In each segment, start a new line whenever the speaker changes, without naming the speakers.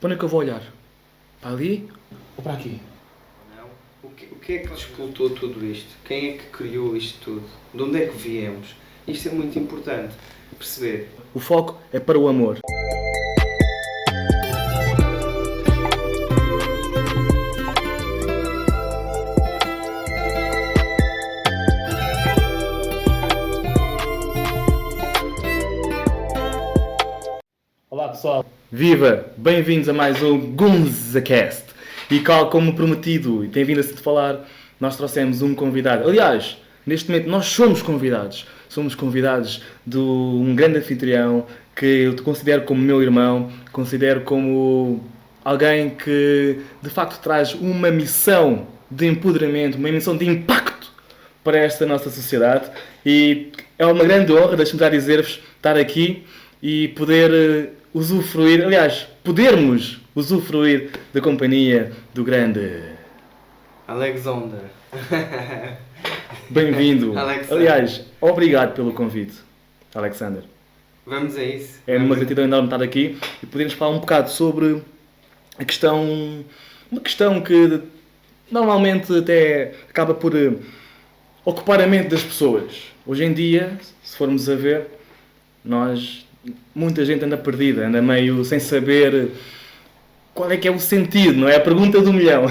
Para onde é que eu vou olhar? Para ali ou para aqui?
Não. O que é que disputou tudo isto? Quem é que criou isto tudo? De onde é que viemos? Isto é muito importante perceber.
O foco é para o amor. Olá pessoal, viva! Bem-vindos a mais um GunzaCast. E como prometido e tem vindo a se falar, nós trouxemos um convidado. Aliás, neste momento nós somos convidados. Somos convidados de um grande anfitrião que eu te considero como meu irmão, considero como alguém que de facto traz uma missão de empoderamento, uma missão de impacto para esta nossa sociedade. E é uma grande honra, deixe-me já dizer-vos, estar aqui e poder usufruir, aliás, podermos usufruir da companhia do grande
Alexander.
Bem-vindo.
Alexander.
Aliás, obrigado pelo convite, Alexander.
Vamos a isso.
É uma gratidão enorme estar aqui e podermos falar um bocado sobre a questão, uma questão que normalmente até acaba por ocupar a mente das pessoas. Hoje em dia, se formos a ver, muita gente anda perdida, anda meio sem saber qual é que é o sentido, não é? A pergunta do milhão.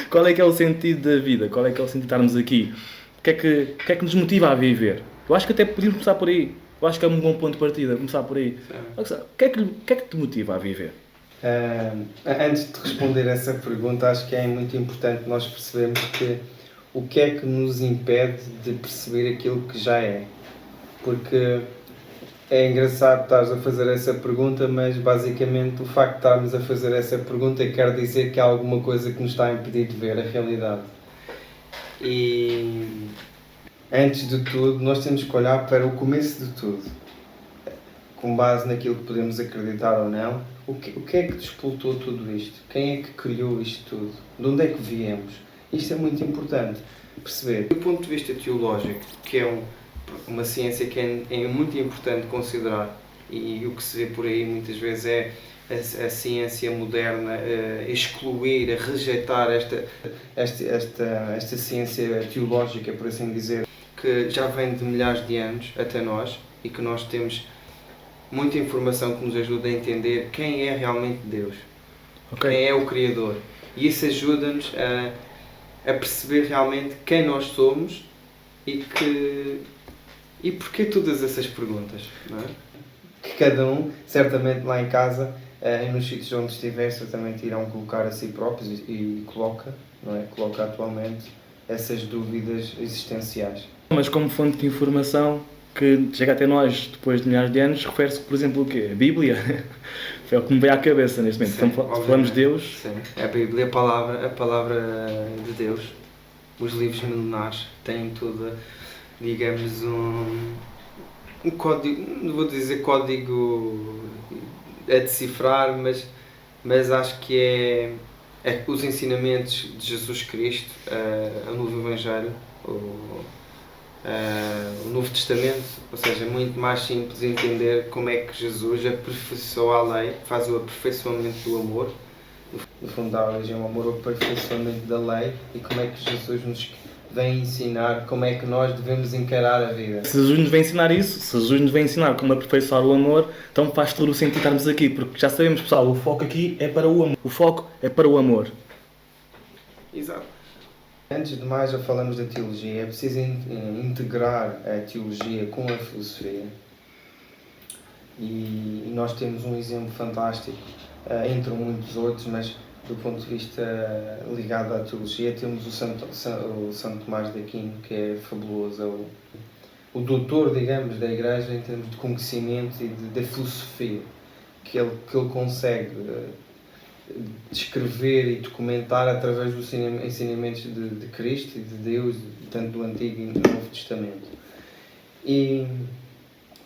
Qual é que é o sentido da vida? Qual é que é o sentido de estarmos aqui? O que é que nos motiva a viver? Eu acho que até podíamos começar por aí. Eu acho que é um bom ponto de partida, começar por aí. O que é que te motiva a viver?
Antes de responder essa pergunta, acho que é muito importante nós percebermos o que é que nos impede de perceber aquilo que já é. Porque é engraçado estares a fazer essa pergunta, mas basicamente o facto de estarmos a fazer essa pergunta quer dizer que há alguma coisa que nos está a impedir de ver a realidade. E antes de tudo, nós temos que olhar para o começo de tudo. Com base naquilo que podemos acreditar ou não, o que é que despoltou tudo isto? Quem é que criou isto tudo? De onde é que viemos? Isto é muito importante perceber. Do ponto de vista teológico, que é uma ciência que é muito importante considerar, e o que se vê por aí muitas vezes é a ciência moderna excluir, a rejeitar esta ciência teológica, por assim dizer, que já vem de milhares de anos até nós e que nós temos muita informação que nos ajuda a entender quem é realmente Deus, quem é o Criador, e isso ajuda-nos a perceber realmente quem nós somos e porquê todas essas perguntas, não é? Que cada um, certamente lá em casa, e nos sítios onde estiver, certamente irão colocar a si próprios e coloca, não é? Coloca atualmente essas dúvidas existenciais.
Mas como fonte de informação que chega até nós depois de milhares de anos, refere-se, por exemplo, o quê? A Bíblia? Foi o que me veio à cabeça neste momento.
Sim,
então, falamos de Deus.
Sim, a Bíblia, a palavra de Deus. Os livros milenares têm tudo, digamos, um código, não vou dizer código a decifrar, mas acho que é os ensinamentos de Jesus Cristo, o Novo Evangelho, o Novo Testamento, ou seja, é muito mais simples de entender como é que Jesus aperfeiçoa a lei, faz o aperfeiçoamento do amor. No fundo da origem, o amor, o aperfeiçoamento da lei, e como é que Jesus nos vem ensinar como é que nós devemos encarar a vida.
Se Jesus nos vem ensinar isso, se Jesus nos vem ensinar como aperfeiçoar o amor, então faz todo o sentido estarmos aqui, porque já sabemos, pessoal, o foco aqui é para o amor. O foco é para o amor.
Exato. Antes de mais, já falamos da teologia. É preciso integrar a teologia com a filosofia. E nós temos um exemplo fantástico, entre muitos outros, mas do ponto de vista ligado à teologia, temos o Santo Tomás de Aquino, que é fabuloso, o doutor, digamos, da Igreja em termos de conhecimento e da filosofia, que ele consegue descrever e documentar através dos ensinamentos de Cristo e de Deus, tanto do Antigo e do Novo Testamento. E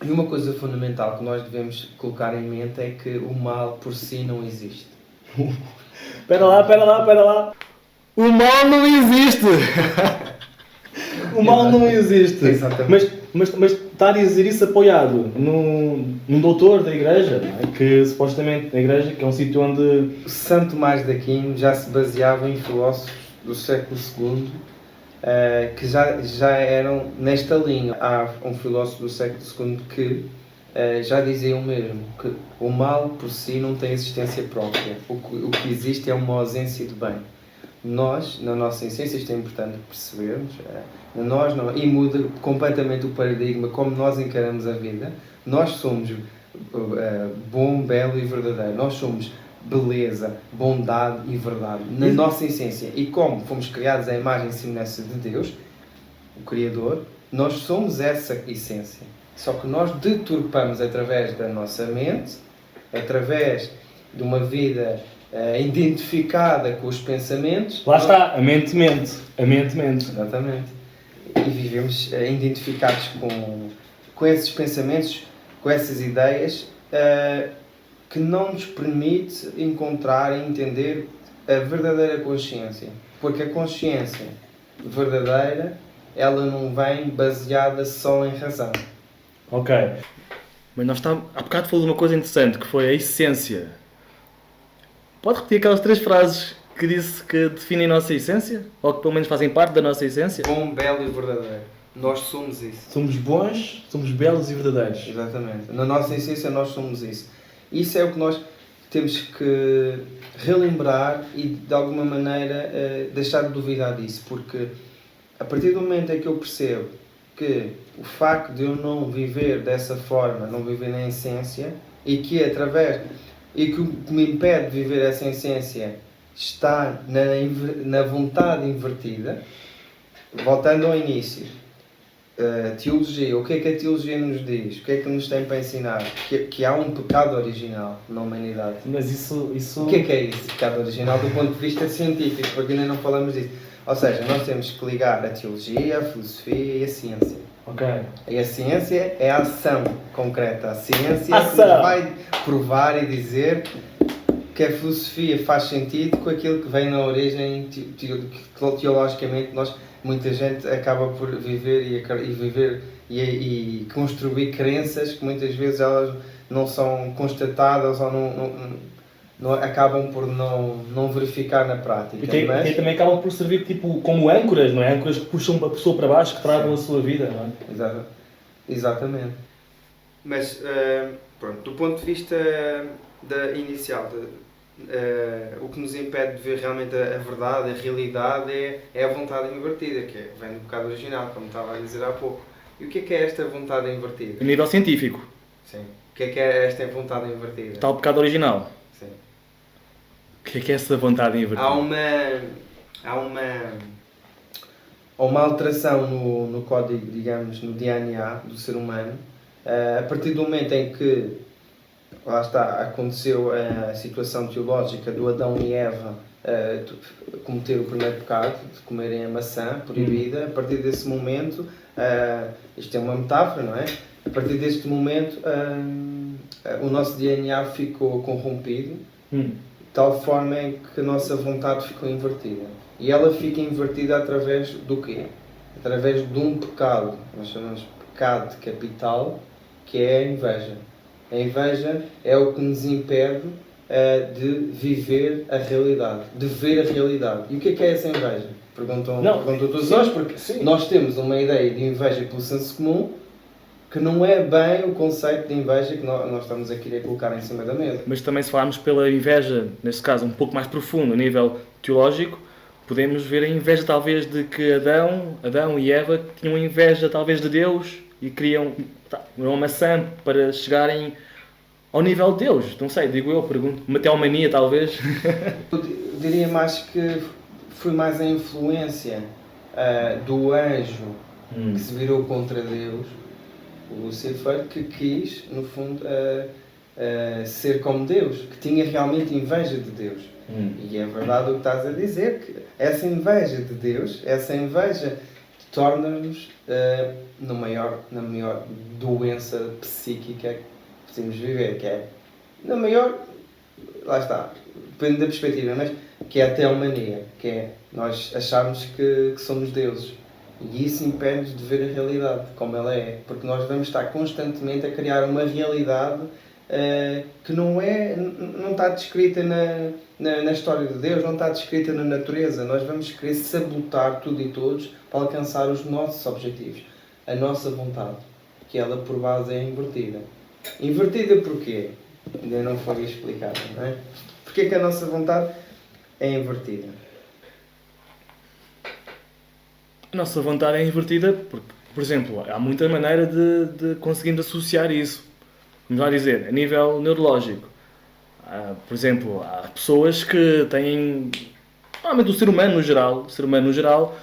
uma coisa fundamental que nós devemos colocar em mente é que o mal por si não existe.
Espera lá. O mal não existe! O mal não existe.
Exatamente.
Mas está a dizer isso apoiado num doutor da igreja, não é? Que supostamente a igreja, que é um sítio onde...
O Santo Tomás de Aquino já se baseava em filósofos do século II que já eram nesta linha. Há um filósofo do século II que já dizia o mesmo, que o mal por si não tem existência própria. O que existe é uma ausência de bem. Nós, na nossa essência, isto é importante percebermos, e muda completamente o paradigma como nós encaramos a vida. Nós somos bom, belo e verdadeiro. Nós somos beleza, bondade e verdade na nossa essência. E como fomos criados à imagem e semelhança de Deus, o Criador, nós somos essa essência. Só que nós deturpamos através da nossa mente, através de uma vida identificada com os pensamentos.
Lá está, a mente mente. A mente mente.
Exatamente. E vivemos identificados com esses pensamentos, com essas ideias, que não nos permite encontrar e entender a verdadeira consciência. Porque a consciência verdadeira, ela não vem baseada só em razão.
Ok. Mas há bocado falou de uma coisa interessante, que foi a essência. Pode repetir aquelas 3 frases que disse que definem a nossa essência? Ou que pelo menos fazem parte da nossa essência?
Bom, belo e verdadeiro. Nós somos isso.
Somos bons, somos belos e verdadeiros.
Exatamente. Na nossa essência nós somos isso. Isso é o que nós temos que relembrar e de alguma maneira deixar de duvidar disso. Porque a partir do momento em que eu percebo que o facto de eu não viver dessa forma, não viver na essência, e que o que me impede de viver essa essência está na vontade invertida, voltando ao início, teologia, o que é que a teologia nos diz? O que é que nos tem para ensinar? Que há um pecado original na humanidade.
Mas isso...
O que é isso, pecado original, do ponto de vista científico? Porque ainda não falamos disso. Ou seja, nós temos que ligar a teologia, a filosofia e a ciência.
Ok.
E a ciência é a ação concreta. A ciência
Ação.
que nos vai provar e dizer que a filosofia faz sentido com aquilo que vem na origem teologicamente. Muita gente acaba por viver e construir crenças que muitas vezes elas não são constatadas ou não acabam por não verificar na prática.
E que também acabam por servir tipo, como âncoras, não é? Âncoras que puxam a pessoa para baixo, que travam a sua vida, não é?
Exatamente. Mas, pronto, do ponto de vista inicial, o que nos impede de ver realmente a verdade, a realidade, é a vontade invertida, que vem do pecado original, como estava a dizer há pouco. E o que é esta vontade invertida?
A nível científico.
Sim. O que é esta vontade invertida?
Tal pecado original.
Sim.
O que é essa vontade invertida?
Há uma alteração no código, digamos, no DNA do ser humano, a partir do momento em que, lá está, aconteceu a situação teológica do Adão e Eva cometer o primeiro pecado, de comerem a maçã proibida. A partir desse momento, isto é uma metáfora, não é? A partir deste momento, o nosso DNA ficou corrompido, de tal forma em que a nossa vontade ficou invertida. E ela fica invertida através do quê? Através de um pecado, nós chamamos de pecado capital, que é a inveja. A inveja é o que nos impede de viver a realidade, de ver a realidade. E o que é essa inveja? Perguntam todos nós, porque nós temos uma ideia de inveja pelo senso comum, que não é bem o conceito de inveja que nós estamos a querer colocar em cima da mesa.
Mas também se falarmos pela inveja, neste caso um pouco mais profundo, a nível teológico, podemos ver a inveja talvez de que Adão e Eva tinham inveja talvez de Deus e queriam uma maçã para chegarem ao nível de Deus. Não sei, digo eu, pergunto. Uma teomania talvez.
Eu diria mais que foi mais a influência do anjo que se virou contra Deus, o Lucifer, que quis, no fundo, ser como Deus, que tinha realmente inveja de Deus. E é verdade o que estás a dizer, que essa inveja de Deus, essa inveja torna-nos na maior doença psíquica que podemos viver, que é na maior, lá está, depende da perspectiva, mas que é a teomania, que é nós acharmos que somos deuses. E isso impede-nos de ver a realidade como ela é, porque nós vamos estar constantemente a criar uma realidade que não está descrita na história de Deus, não está descrita na natureza. Nós vamos querer sabotar tudo e todos para alcançar os nossos objetivos, a nossa vontade, que ela por base é invertida. Invertida porquê? Ainda não foi explicado, não é? Porquê que a nossa vontade é invertida?
A nossa vontade é invertida porque, por exemplo, há muita maneira de conseguirmos associar isso. Vamos lá dizer, a nível neurológico. Por exemplo, há pessoas que têm... Normalmente o ser humano no geral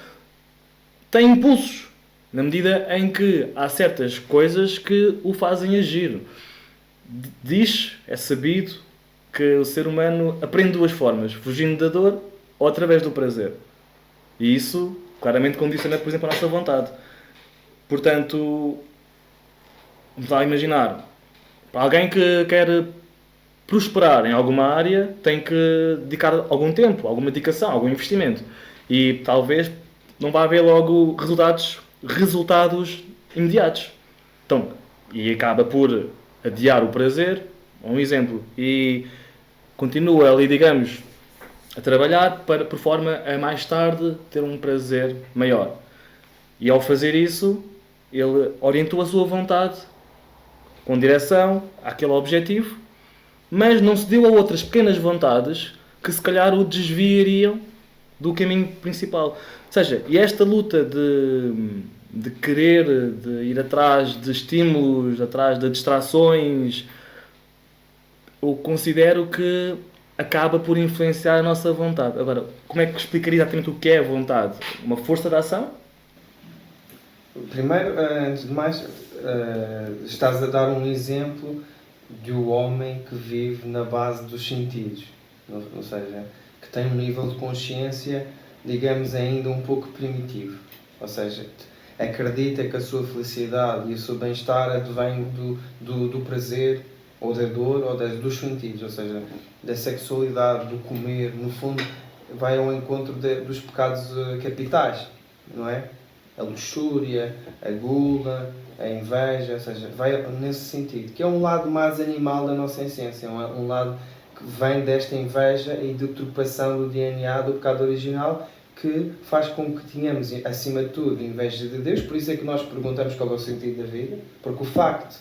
tem impulsos, na medida em que há certas coisas que o fazem agir. É sabido, que o ser humano aprende de duas formas, fugindo da dor ou através do prazer. E isso claramente condiciona, por exemplo, a nossa vontade. Portanto, vamos lá imaginar, alguém que quer prosperar em alguma área tem que dedicar algum tempo, alguma dedicação, algum investimento. E talvez não vá haver logo resultados imediatos. Então, e acaba por adiar o prazer, um exemplo, e continua ali, digamos, a trabalhar por forma a mais tarde ter um prazer maior. E ao fazer isso, ele orientou a sua vontade com direção àquele objetivo, mas não se deu a outras pequenas vontades que se calhar o desviariam do caminho principal. Ou seja, e esta luta de querer, de ir atrás de estímulos, atrás de distrações, eu considero que acaba por influenciar a nossa vontade. Agora, como é que explicaria exatamente o que é a vontade? Uma força de ação?
Primeiro, antes de mais, estás a dar um exemplo de um homem que vive na base dos sentidos, ou seja, que tem um nível de consciência, digamos, ainda um pouco primitivo. Ou seja, acredita que a sua felicidade e o seu bem-estar advém do prazer, ou da dor, ou dos sentidos, ou seja, da sexualidade, do comer, no fundo, vai ao encontro dos pecados capitais, não é? A luxúria, a gula, a inveja, ou seja, vai nesse sentido, que é um lado mais animal da nossa essência, um lado que vem desta inveja e deturpação do DNA do pecado original, que faz com que tenhamos, acima de tudo, inveja de Deus. Por isso é que nós perguntamos qual é o sentido da vida, porque o facto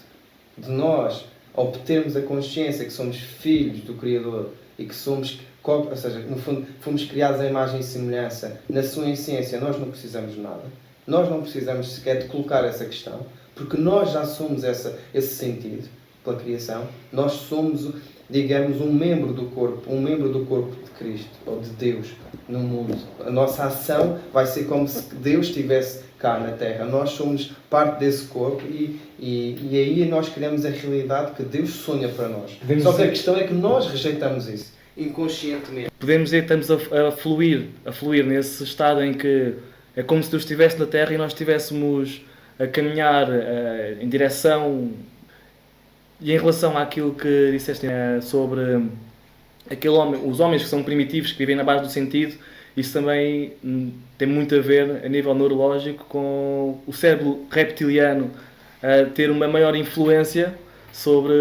de nós obtermos a consciência que somos filhos do Criador e que somos, ou seja, no fundo, fomos criados à imagem e semelhança, na sua essência, nós não precisamos de nada. Nós não precisamos sequer de colocar essa questão, porque nós já somos esse sentido pela criação. Nós somos, digamos, um membro do corpo de Cristo, ou de Deus, no mundo. A nossa ação vai ser como se Deus estivesse cá na Terra. Nós somos parte desse corpo e aí nós criamos a realidade que Deus sonha para nós. Só que a questão é que nós rejeitamos isso, inconscientemente.
Podemos dizer que estamos a fluir nesse estado em que é como se Deus estivesse na Terra e nós estivéssemos a caminhar em direção. E em relação àquilo que disseste sobre os homens que são primitivos, que vivem na base do sentido, isso também tem muito a ver, a nível neurológico, com o cérebro reptiliano a ter uma maior influência sobre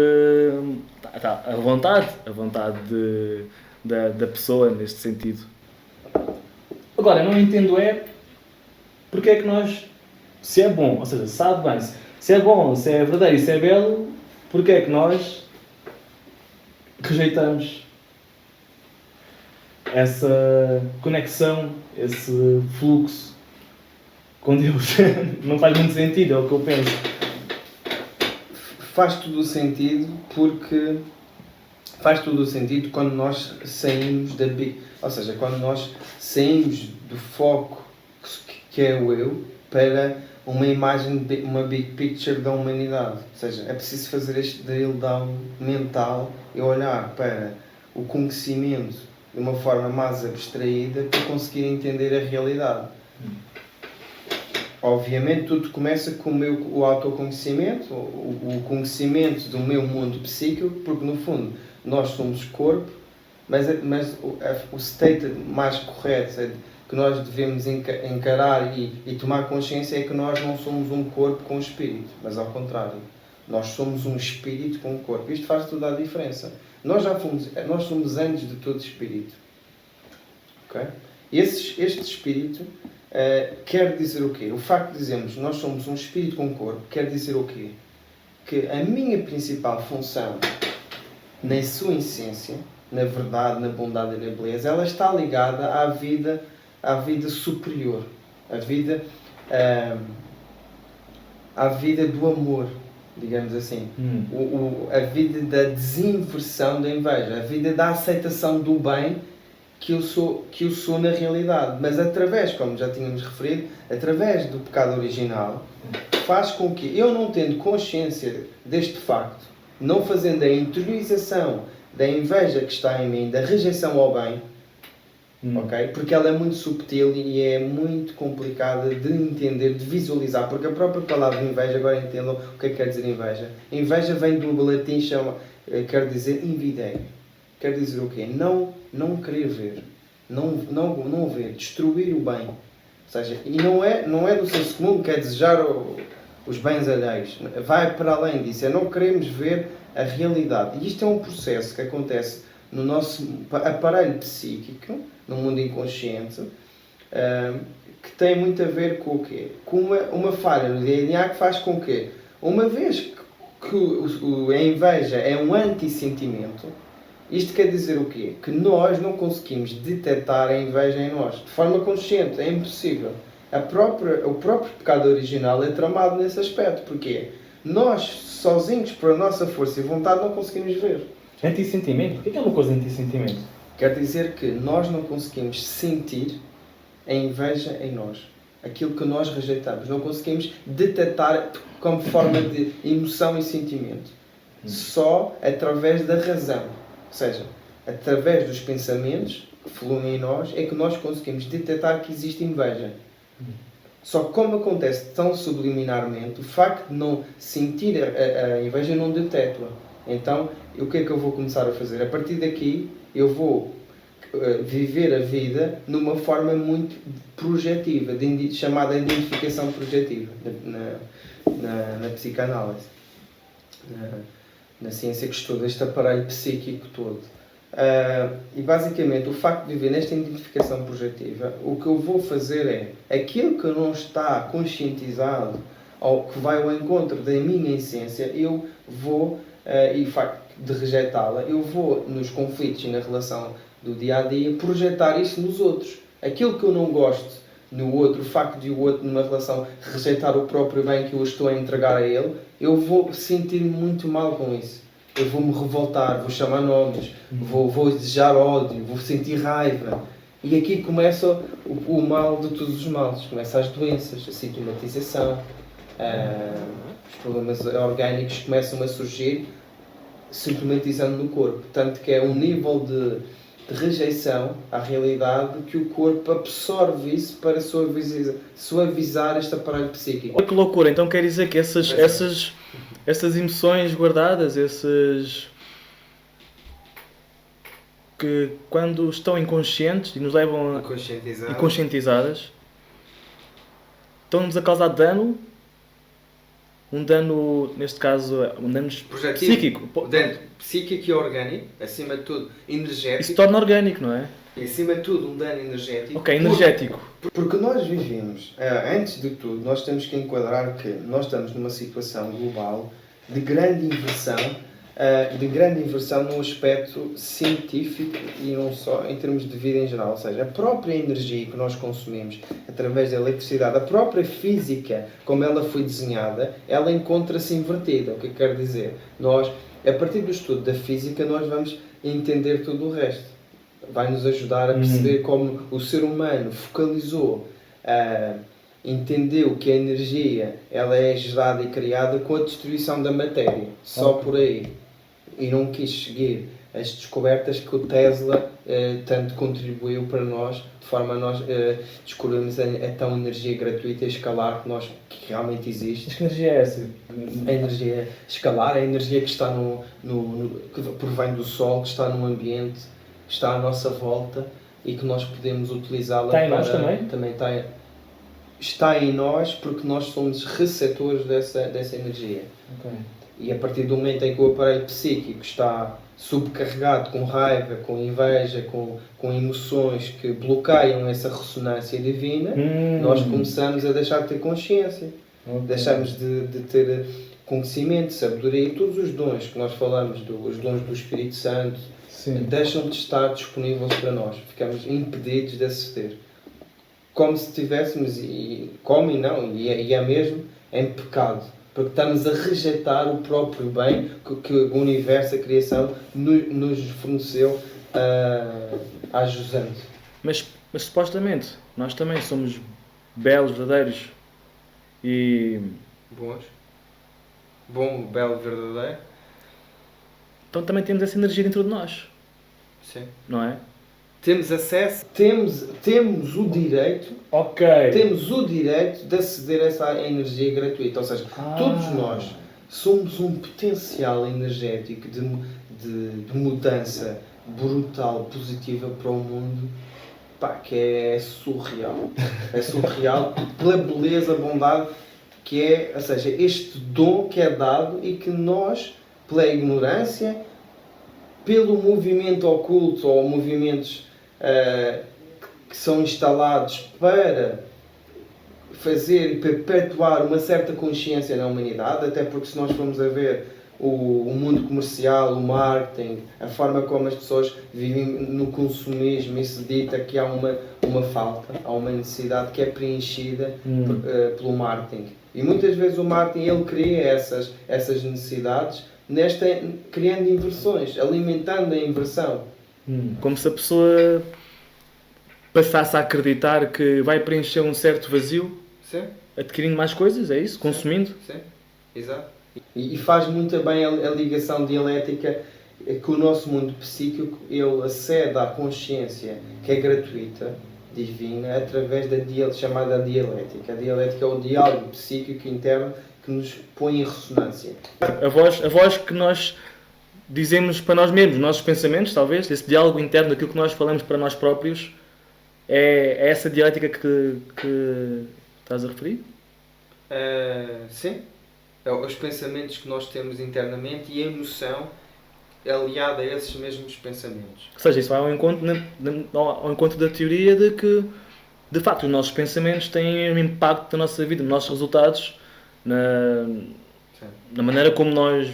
a vontade da pessoa, neste sentido. Agora, não entendo porque é que nós, se é bom, ou seja, sabe bem, se é bom, se é verdadeiro, se é belo, porque é que nós rejeitamos essa conexão, esse fluxo com Deus? Não faz muito sentido, é o que eu penso.
Faz todo o sentido quando nós saímos ou seja, quando nós saímos do foco que é o eu para uma imagem, uma big picture da humanidade. Ou seja, é preciso fazer este drill down mental e olhar para o conhecimento de uma forma mais abstraída para conseguir entender a realidade. Obviamente tudo começa com o autoconhecimento, o conhecimento do meu mundo psíquico, porque no fundo nós somos corpo, mas o state mais correto que nós devemos encarar e tomar consciência é que nós não somos um corpo com espírito, mas ao contrário. Nós somos um espírito com um corpo. Isto faz toda a diferença. Nós somos antes de todo espírito. Okay? Este espírito quer dizer o quê? O facto de dizermos nós somos um espírito com um corpo quer dizer o quê? Que a minha principal função, na sua essência, na verdade, na bondade e na beleza, ela está ligada à vida superior, à vida do amor, digamos assim. A vida da desinversão da inveja, a vida da aceitação do bem que eu sou na realidade. Mas através, como já tínhamos referido, através do pecado original, faz com que eu, não tendo consciência deste facto, não fazendo a interiorização da inveja que está em mim, da rejeição ao bem, okay? Porque ela é muito subtil e é muito complicada de entender, de visualizar, porque a própria palavra inveja, agora entendam o que é que quer dizer inveja. Inveja vem do latim, quer dizer invidere. Quer dizer o quê? Não querer ver. Não ver. Destruir o bem. Ou seja, e não é do senso comum que é desejar os bens alheios. Vai para além disso. É não queremos ver a realidade. E isto é um processo que acontece no nosso aparelho psíquico, no mundo inconsciente, que tem muito a ver com o quê? Com uma falha no DNA que faz com que, uma vez que a inveja é um antissentimento, isto quer dizer o quê? Que nós não conseguimos detectar a inveja em nós. De forma consciente, é impossível. O próprio pecado original é tramado nesse aspecto. Porquê? Nós, sozinhos, por a nossa força e vontade, não conseguimos ver.
Antissentimento? O que é uma coisa antissentimento?
Quer dizer que nós não conseguimos sentir a inveja em nós. Aquilo que nós rejeitamos. Não conseguimos detectar como forma de emoção e sentimento. Só através da razão. Ou seja, através dos pensamentos que fluem em nós, é que nós conseguimos detectar que existe inveja. Só que como acontece tão subliminarmente, o facto de não sentir a inveja, não detecto-a. Então, o que é que eu vou começar a fazer? A partir daqui, eu vou viver a vida numa forma muito projetiva, chamada identificação projetiva, na psicanálise. Na ciência que estuda este aparelho psíquico todo. E basicamente o facto de viver nesta identificação projetiva, o que eu vou fazer é aquilo que não está conscientizado ou que vai ao encontro da minha essência, eu vou, e o facto de rejeitá-la, eu vou nos conflitos e na relação do dia a dia projetar isso nos outros. Aquilo que eu não gosto no outro, o facto de o outro numa relação rejeitar o próprio bem que eu estou a entregar a ele, eu vou sentir-me muito mal com isso. Eu vou me revoltar, vou chamar nomes, vou desejar ódio, vou sentir raiva. E aqui começa o mal de todos os males. Começam as doenças, a sintomatização, os problemas orgânicos começam a surgir, sintomatizando no corpo. Tanto que é um nível de rejeição à realidade que o corpo absorve isso para suavizar este aparelho psíquico.
Olha que loucura, então quer dizer que essas emoções guardadas, que quando estão inconscientes e nos levam e conscientizadas, estão-nos a causar dano, um dano, neste caso, um dano psíquico.
Dano psíquico e orgânico, acima de tudo energético.
Isso torna orgânico, não é?
E acima de tudo um dano energético.
Ok, energético.
Porque nós vivemos, antes de tudo, nós temos que enquadrar que nós estamos numa situação global de grande inversão no aspecto científico e não só em termos de vida em geral. Ou seja, a própria energia que nós consumimos através da eletricidade, a própria física, como ela foi desenhada, ela encontra-se invertida. O que quer dizer? Nós, a partir do estudo da física, nós vamos entender tudo o resto. Vai nos ajudar a perceber como o ser humano focalizou, entendeu que a energia ela é gerada e criada com a destruição da matéria, só por aí. E não quis seguir as descobertas que o Tesla tanto contribuiu para nós, de forma a nós descobrirmos a tão energia gratuita e escalar que realmente existe.
Mas que energia é essa?
A energia escalar, a energia que está que provém do Sol, que está no ambiente, que está à nossa volta, e que nós podemos utilizá-la
Está em nós também?
Está em nós porque nós somos receptores dessa energia.
Okay.
E a partir do momento em que o aparelho psíquico está subcarregado com raiva, com inveja, com emoções que bloqueiam essa ressonância divina, nós começamos a deixar de ter consciência. Okay. Deixamos de ter conhecimento, sabedoria e todos os dons que nós falamos, os dons do Espírito Santo, sim, deixam de estar disponíveis para nós. Ficamos impedidos de aceder. Como se estivéssemos, e é mesmo, em pecado. Porque estamos a rejeitar o próprio bem que o universo, a criação, nos forneceu a jusante.
Mas supostamente, nós também somos belos, verdadeiros e...
bons. Bom, belo, verdadeiro.
Então também temos essa energia dentro de nós.
Sim.
Não é?
Temos acesso, temos o direito, temos o direito de aceder a essa energia gratuita. Ou seja, todos nós somos um potencial energético de mudança brutal, positiva para o mundo, que é surreal. É surreal pela beleza, bondade que é, ou seja, este dom que é dado e que nós, pela ignorância, pelo movimento oculto ou movimentos que são instalados para fazer e perpetuar uma certa consciência na humanidade, até porque se nós formos a ver o mundo comercial, o marketing, a forma como as pessoas vivem no consumismo, isso dita que há uma falta, há uma necessidade que é preenchida pelo marketing. E muitas vezes o marketing ele cria essas necessidades criando inversões, alimentando a inversão.
Como se a pessoa passasse a acreditar que vai preencher um certo vazio, sim, adquirindo mais coisas, é isso? Consumindo?
Sim, exato. E faz muito bem a ligação dialética que o nosso mundo psíquico ele acede à consciência que é gratuita, divina, através da chamada dialética. A dialética é o diálogo psíquico interno que nos põe em ressonância.
A voz que nós dizemos para nós mesmos, nossos pensamentos, talvez, esse diálogo interno daquilo que nós falamos para nós próprios, é essa dialética que estás a referir?
Sim. Os pensamentos que nós temos internamente e a emoção aliada a esses mesmos pensamentos.
Ou seja, isso vai ao encontro da teoria de que, de facto, os nossos pensamentos têm um impacto na nossa vida, nos nossos resultados, na maneira como nós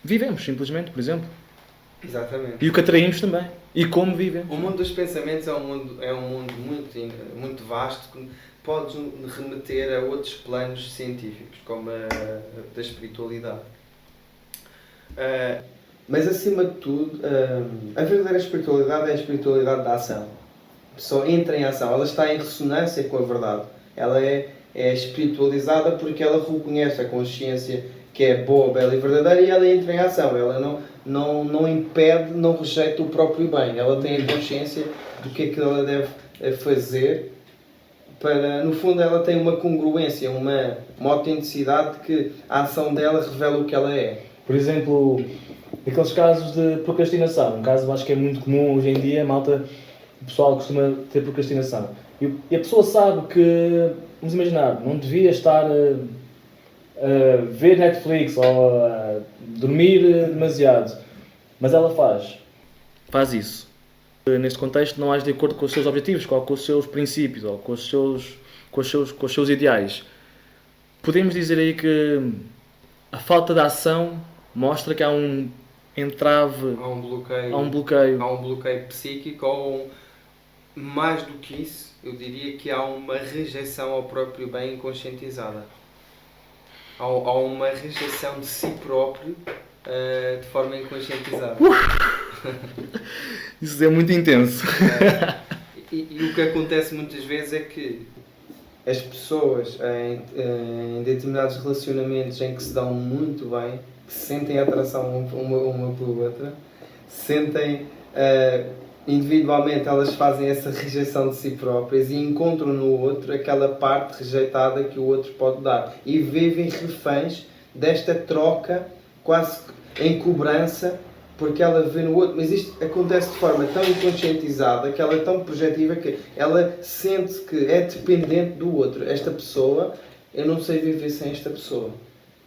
vivemos, simplesmente, por exemplo.
Exatamente.
E o que atraímos também. E como vivemos.
O mundo dos pensamentos é um mundo muito vasto que pode remeter a outros planos científicos, como a da espiritualidade. Mas, acima de tudo, a verdadeira espiritualidade é a espiritualidade da ação. A pessoa entra em ação, ela está em ressonância com a verdade. Ela é espiritualizada porque ela reconhece a consciência que é boa, bela e verdadeira e ela entra em ação. Ela não impede, não rejeita o próprio bem. Ela tem a consciência do que é que ela deve fazer. No fundo, ela tem uma congruência, uma autenticidade que a ação dela revela o que ela é.
Por exemplo, aqueles casos de procrastinação. Um caso acho que é muito comum hoje em dia, malta, o pessoal costuma ter procrastinação. E a pessoa sabe que, vamos imaginar, não devia estar a ver Netflix ou a dormir demasiado. Mas ela faz isso. Neste contexto não age de acordo com os seus objetivos, com os seus princípios ou com os seus ideais. Podemos dizer aí que a falta de ação mostra que há um entrave,
há um bloqueio psíquico, ou mais do que isso, eu diria que há uma rejeição ao próprio bem conscientizada. Há uma rejeição de si próprio de forma inconscientizada.
Isso é muito intenso.
E o que acontece muitas vezes é que as pessoas em determinados relacionamentos em que se dão muito bem, que sentem atração uma pela outra, sentem individualmente, elas fazem essa rejeição de si próprias e encontram no outro aquela parte rejeitada que o outro pode dar e vivem reféns desta troca quase em cobrança porque ela vê no outro, mas isto acontece de forma tão inconscientizada, que ela é tão projetiva, que ela sente que é dependente do outro. Esta pessoa, eu não sei viver sem esta pessoa,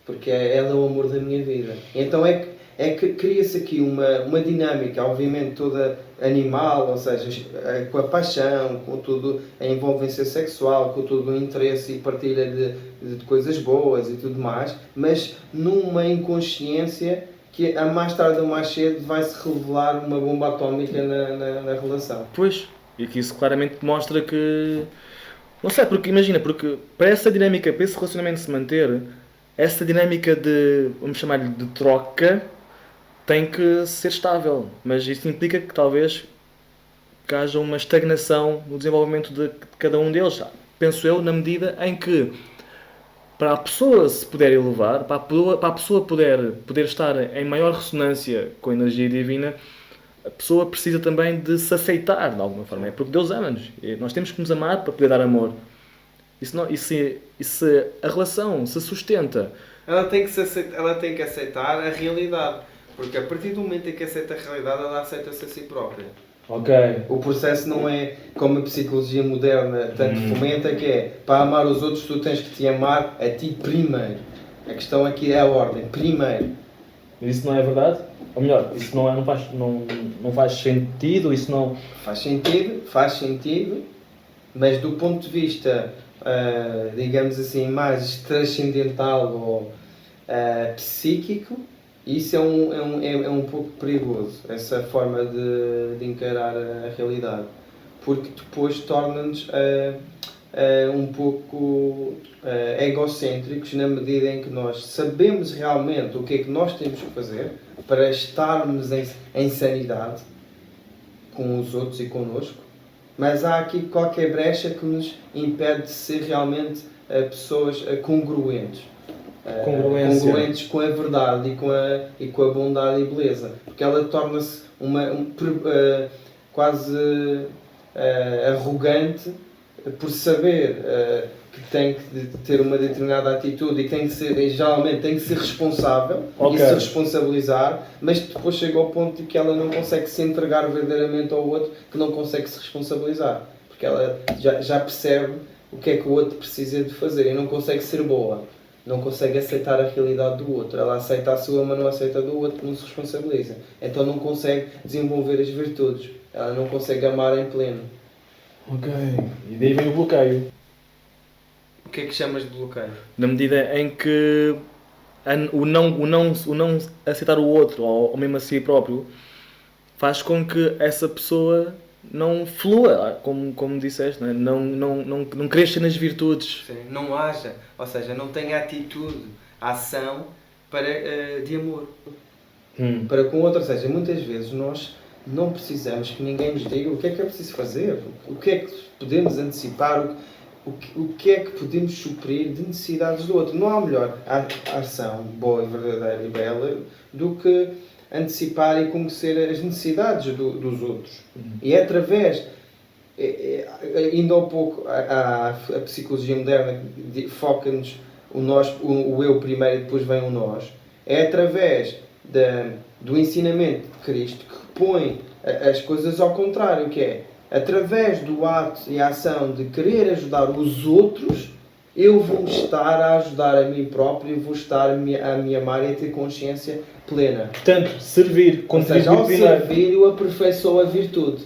porque ela é o amor da minha vida. Então é que cria-se aqui uma dinâmica, obviamente toda animal, ou seja, com a paixão, com tudo a envolvência sexual, com todo o interesse e partilha de coisas boas e tudo mais, mas numa inconsciência que a mais tarde ou mais cedo vai se revelar uma bomba atómica na relação.
Pois, e que isso claramente mostra que... Não sei, porque imagina, porque para essa dinâmica, para esse relacionamento se manter, essa dinâmica de, vamos chamar-lhe de troca, tem que ser estável. Mas isso implica que talvez que haja uma estagnação no desenvolvimento de cada um deles. Penso eu, na medida em que para a pessoa se poder elevar, para a pessoa poder estar em maior ressonância com a energia divina, a pessoa precisa também de se aceitar de alguma forma. É porque Deus ama-nos. Nós temos que nos amar para poder dar amor. E se a relação se sustenta...
Ela tem que aceitar a realidade. Porque a partir do momento em que aceita a realidade, ela aceita-se a si própria.
Ok.
O processo não é como a psicologia moderna tanto fomenta, que é para amar os outros tu tens que te amar a ti primeiro. A questão aqui é a ordem, primeiro.
Mas isso não é verdade? Ou melhor, isso não faz sentido? Isso não...
Faz sentido, mas do ponto de vista, digamos assim, mais transcendental ou psíquico, isso é um pouco perigoso, essa forma de encarar a realidade, porque depois torna-nos um pouco egocêntricos na medida em que nós sabemos realmente o que é que nós temos que fazer para estarmos em sanidade com os outros e connosco, mas há aqui qualquer brecha que nos impede de ser realmente pessoas congruentes. Congruentes com a verdade e com a bondade e beleza, porque ela torna-se quase arrogante por saber que tem que ter uma determinada atitude e geralmente tem que ser responsável e se responsabilizar, mas depois chega ao ponto de que ela não consegue se entregar verdadeiramente ao outro, que não consegue se responsabilizar, porque ela já percebe o que é que o outro precisa de fazer e não consegue ser boa. Não consegue aceitar a realidade do outro. Ela aceita a sua, mas não aceita a do outro, não se responsabiliza. Então não consegue desenvolver as virtudes. Ela não consegue amar em pleno.
Ok. E daí vem o bloqueio.
O que é que chamas de bloqueio?
Na medida em que o não aceitar o outro, ou mesmo a si próprio, faz com que essa pessoa não flua, como disseste, não cresça nas virtudes.
Sim, não haja, ou seja, não tenha atitude, ação de amor para com o outro. Ou seja, muitas vezes nós não precisamos que ninguém nos diga o que é preciso fazer, o que é que podemos antecipar, o que é que podemos suprir de necessidades do outro. Não há melhor ação boa e verdadeira e bela do que antecipar e conhecer as necessidades dos outros. E é através, ainda há pouco, a psicologia moderna foca-nos o eu primeiro e depois vem o nós. É através do ensinamento de Cristo que põe as coisas ao contrário, que é através do ato e a ação de querer ajudar os outros, eu vou estar a ajudar a mim próprio e vou estar a me amar e a ter consciência plena.
Portanto, servir, contribuir.
Ou seja, ao servir eu aperfeiçoo a virtude.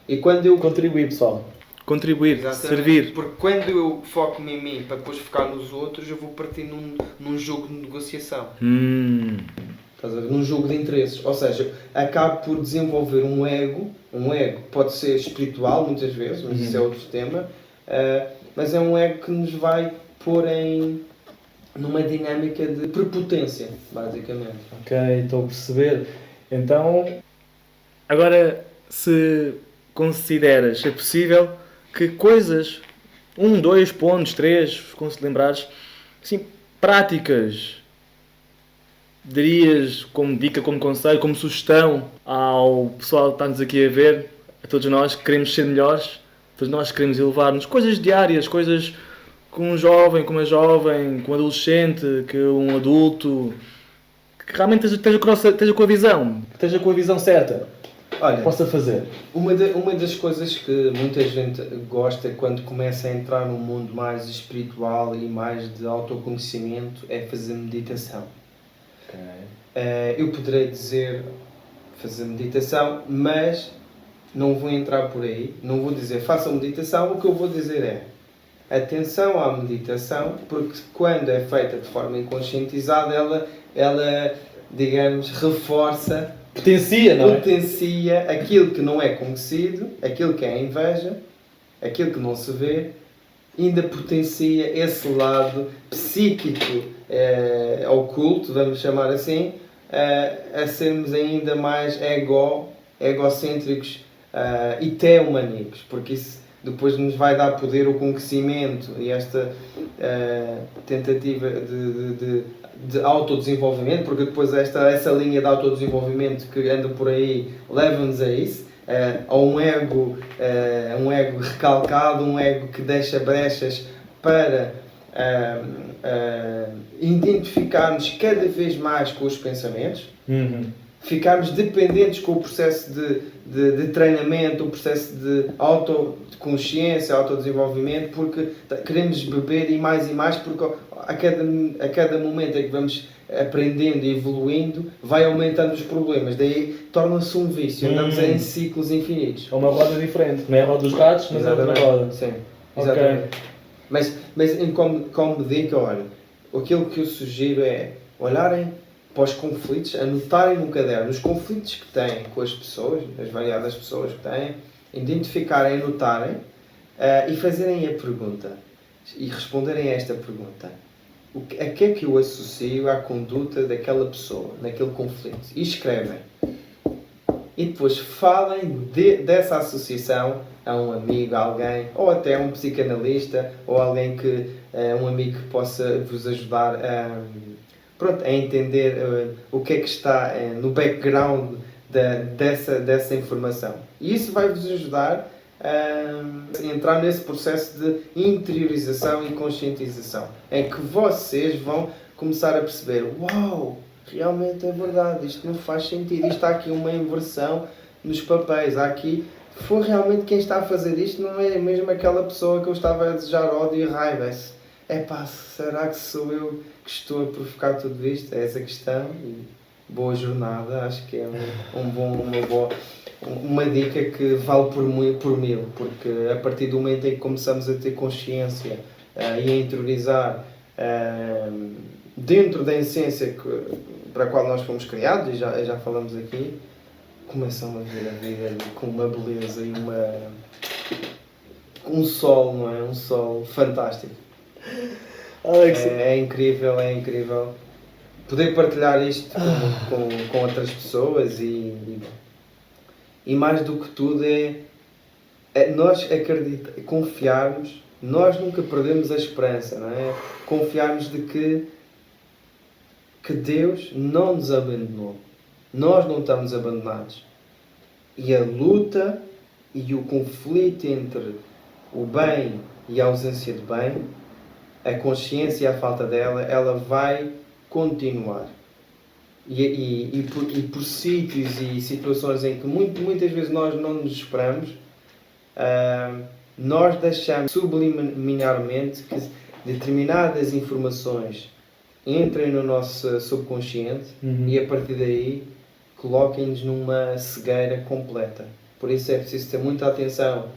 E quando eu...
Contribuir, pessoal. Contribuir,
exatamente,
servir.
Porque quando eu foco-me em mim para depois focar nos outros, eu vou partir num jogo de negociação. Estás a ver? Num jogo de interesses. Ou seja, acabo por desenvolver um ego pode ser espiritual muitas vezes, mas isso é outro tema, mas é um ego que nos vai pôr numa dinâmica de prepotência, basicamente.
Ok, estou a perceber. Então, agora, se consideras ser possível que coisas, 1, 2 pontos, 3, como se lembrares, assim, práticas, darias como dica, como conselho, como sugestão ao pessoal que está-nos aqui a ver, a todos nós que queremos ser melhores, todos nós que queremos elevar-nos, coisas diárias, coisas com um jovem, com uma jovem, com um adolescente, que um adulto que realmente esteja com a visão, que esteja com a visão certa.
Olha,
Possa fazer.
uma das coisas que muita gente gosta quando começa a entrar num mundo mais espiritual e mais de autoconhecimento é fazer meditação. Eu poderei dizer fazer meditação, mas não vou entrar por aí, não vou dizer façam meditação, o que eu vou dizer é atenção à meditação, porque quando é feita de forma inconscientizada, ela digamos, reforça,
potencia, não é?
Potencia aquilo que não é conhecido, aquilo que é a inveja, aquilo que não se vê, ainda potencia esse lado psíquico oculto, vamos chamar assim, a sermos ainda mais egocêntricos e teomaníacos, porque isso depois nos vai dar poder o conhecimento e esta tentativa de autodesenvolvimento, porque depois essa linha de autodesenvolvimento que anda por aí leva-nos a isso, a um ego recalcado, um ego que deixa brechas para identificarmos cada vez mais com os pensamentos, ficarmos dependentes com o processo de treinamento, o processo de autoconsciência, autodesenvolvimento, porque queremos beber e mais, porque a cada momento em que vamos aprendendo e evoluindo, vai aumentando os problemas, daí torna-se um vício, andamos em ciclos infinitos.
É uma roda diferente, não é a roda dos gatos, mas exatamente. É outra roda.
Sim, exatamente. Okay. Mas como dica, olha, aquilo que eu sugiro é olharem para os conflitos, anotarem no caderno os conflitos que têm com as pessoas, as variadas pessoas que têm, identificarem, anotarem e fazerem a pergunta e responderem a esta pergunta. A que é que eu associo à conduta daquela pessoa, naquele conflito? E escrevem. E depois falem dessa associação a um amigo, a alguém, ou até a um psicanalista, ou alguém um amigo que possa vos ajudar a entender o que é que está no background dessa informação. E isso vai-vos ajudar a entrar nesse processo de interiorização e conscientização, em que vocês vão começar a perceber: uau, realmente é verdade, isto não faz sentido, isto há aqui uma inversão nos papéis, foi realmente quem está a fazer isto, não é mesmo aquela pessoa que eu estava a desejar ódio e raiva. Será que sou eu que estou a provocar tudo isto? É essa questão. E boa jornada, acho que é uma dica que vale por mil, porque a partir do momento em que começamos a ter consciência e a interiorizar dentro da essência para a qual nós fomos criados, e já falamos aqui, começam a ver a vida com uma beleza e um sol, não é? Um sol fantástico.
Alex.
É incrível poder partilhar isto com outras pessoas e mais do que tudo é nós confiarmos, nós nunca perdemos a esperança, não é? Confiarmos de que Deus não nos abandonou, nós não estamos abandonados, e a luta e o conflito entre o bem e a ausência de bem, a consciência e a falta dela, ela vai continuar. E por sítios e situações em que muitas vezes nós não nos esperamos, nós deixamos subliminarmente que determinadas informações entrem no nosso subconsciente e a partir daí coloquem-nos numa cegueira completa. Por isso é preciso ter muita atenção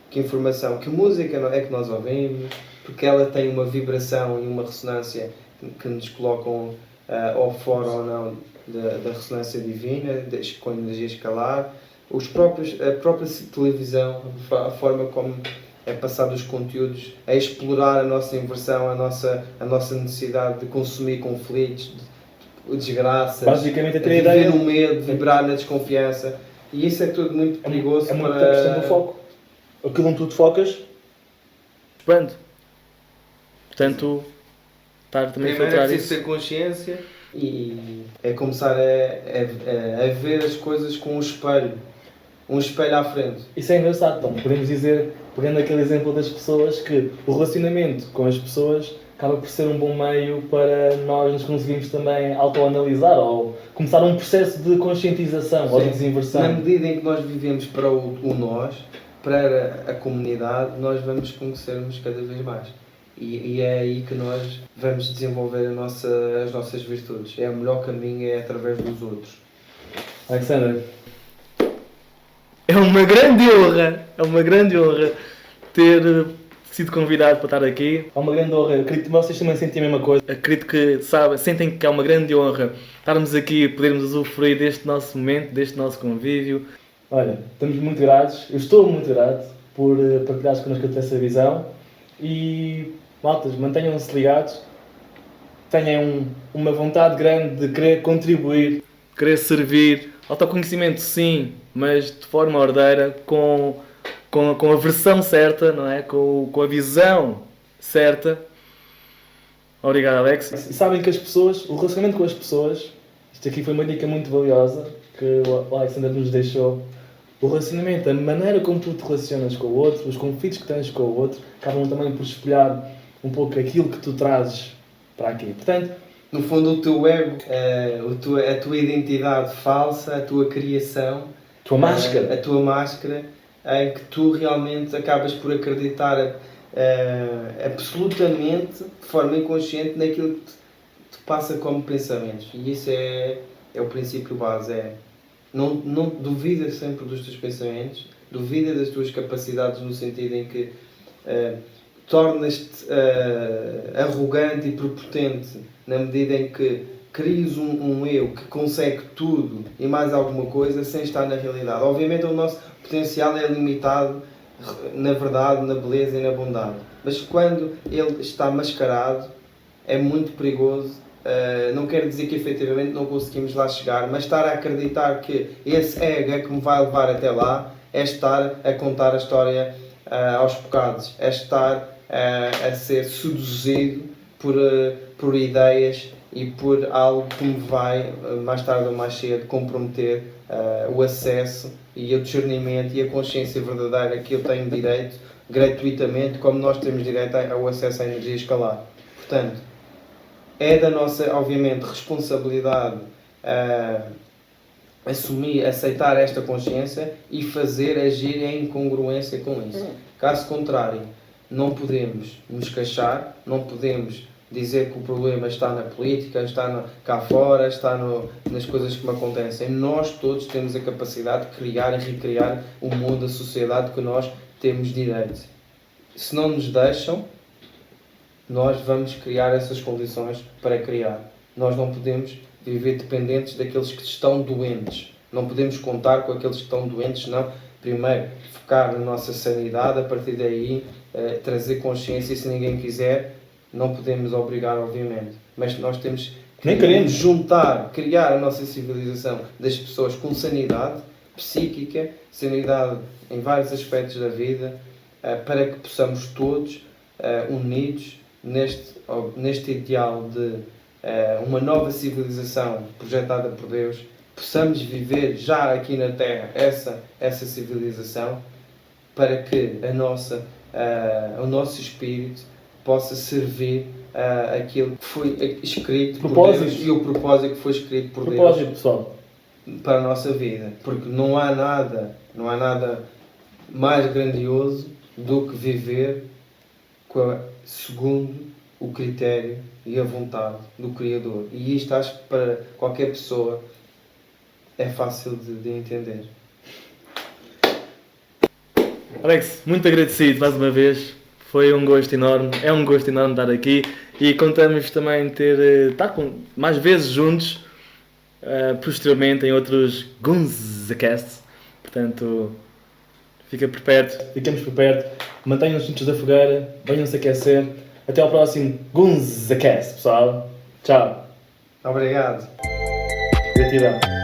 que informação, que música é que nós ouvimos, porque ela tem uma vibração e uma ressonância que nos colocam ou fora ou não da ressonância divina, com energia escalar. A própria televisão, a forma como é passado os conteúdos, a explorar a nossa inversão, a nossa necessidade de consumir conflitos, de desgraças,
basicamente,
de viver no medo, de vibrar na desconfiança. E isso é tudo muito perigoso.
É muito a questão do foco. Aquilo onde tu te focas, expande. Portanto, estar também a filtrar isso.
É preciso ter consciência e é começar a ver as coisas com um espelho à frente.
Isso é engraçado, então. Podemos dizer, pegando aquele exemplo das pessoas, que o relacionamento com as pessoas acaba por ser um bom meio para nós nos conseguirmos também autoanalisar ou começar um processo de conscientização ou de desinversão.
Na medida em que nós vivemos para o nós, para a comunidade, nós vamos conhecermos cada vez mais. E é aí que nós vamos desenvolver as nossas virtudes. É o melhor caminho, é através dos outros.
Alexander, é uma grande honra ter sido convidado para estar aqui. É uma grande honra, acredito que vocês também sentem a mesma coisa. Acredito que sentem que é uma grande honra estarmos aqui e podermos usufruir deste nosso momento, deste nosso convívio. Olha, estamos muito gratos, eu estou muito grato por partilhares connosco essa visão e, maltas, mantenham-se ligados, tenham uma vontade grande de querer contribuir, querer servir, autoconhecimento sim, mas de forma ordeira, com a versão certa, não é? Com a visão certa. Obrigado, Alex. E sabem que o relacionamento com as pessoas, isto aqui foi uma dica muito valiosa que o Alexander nos deixou. O relacionamento, a maneira como tu te relacionas com o outro, os conflitos que tens com o outro, acabam também por espelhar um pouco aquilo que tu trazes para aqui. Portanto,
no fundo, o teu ego, a tua identidade falsa, a tua criação, a tua máscara, em que tu realmente acabas por acreditar absolutamente, de forma inconsciente, naquilo que te passa como pensamentos. E isso é o princípio base. Não duvida sempre dos teus pensamentos, duvida das tuas capacidades, no sentido em que tornas-te arrogante e prepotente na medida em que crias um eu que consegue tudo e mais alguma coisa sem estar na realidade. Obviamente o nosso potencial é limitado na verdade, na beleza e na bondade, mas quando ele está mascarado é muito perigoso. Não quer dizer que efetivamente não conseguimos lá chegar, mas estar a acreditar que esse ego é que me vai levar até lá é estar a contar a história aos bocados, é estar a ser seduzido por ideias e por algo que me vai, mais tarde ou mais cedo, comprometer o acesso e o discernimento e a consciência verdadeira que eu tenho direito, gratuitamente, como nós temos direito ao acesso à energia escalar. Portanto, é da nossa, obviamente, responsabilidade aceitar esta consciência e fazer agir em congruência com isso. Caso contrário, não podemos nos queixar, não podemos dizer que o problema está na política, está cá fora, está nas coisas que me acontecem. Nós todos temos a capacidade de criar e recriar o mundo, a sociedade que nós temos direito. Se não nos deixam, nós vamos criar essas condições para criar. Nós não podemos viver dependentes daqueles que estão doentes. Não podemos contar com aqueles que estão doentes, não. Primeiro, focar na nossa sanidade, a partir daí trazer consciência, e se ninguém quiser, não podemos obrigar, obviamente. Mas nós temos que juntar, criar a nossa civilização das pessoas com sanidade psíquica, sanidade em vários aspectos da vida, para que possamos todos, unidos, neste ideal de uma nova civilização projetada por Deus, possamos viver já aqui na Terra essa civilização, para que o nosso espírito possa servir aquilo que foi escrito por Deus e o propósito que foi escrito por Deus
pessoal,
para a nossa vida. Porque não há nada mais grandioso do que viver segundo o critério e a vontade do Criador. E isto acho que para qualquer pessoa é fácil de entender.
Alex, muito agradecido mais uma vez. Foi um gosto enorme, é um gosto enorme estar aqui e contamos também estar mais vezes juntos posteriormente em outros GunzaCasts. Portanto, ficamos por perto, mantenham-se juntos da fogueira, venham-se aquecer. Até ao próximo GunzaCast, pessoal. Tchau.
Obrigado.
Gratidão.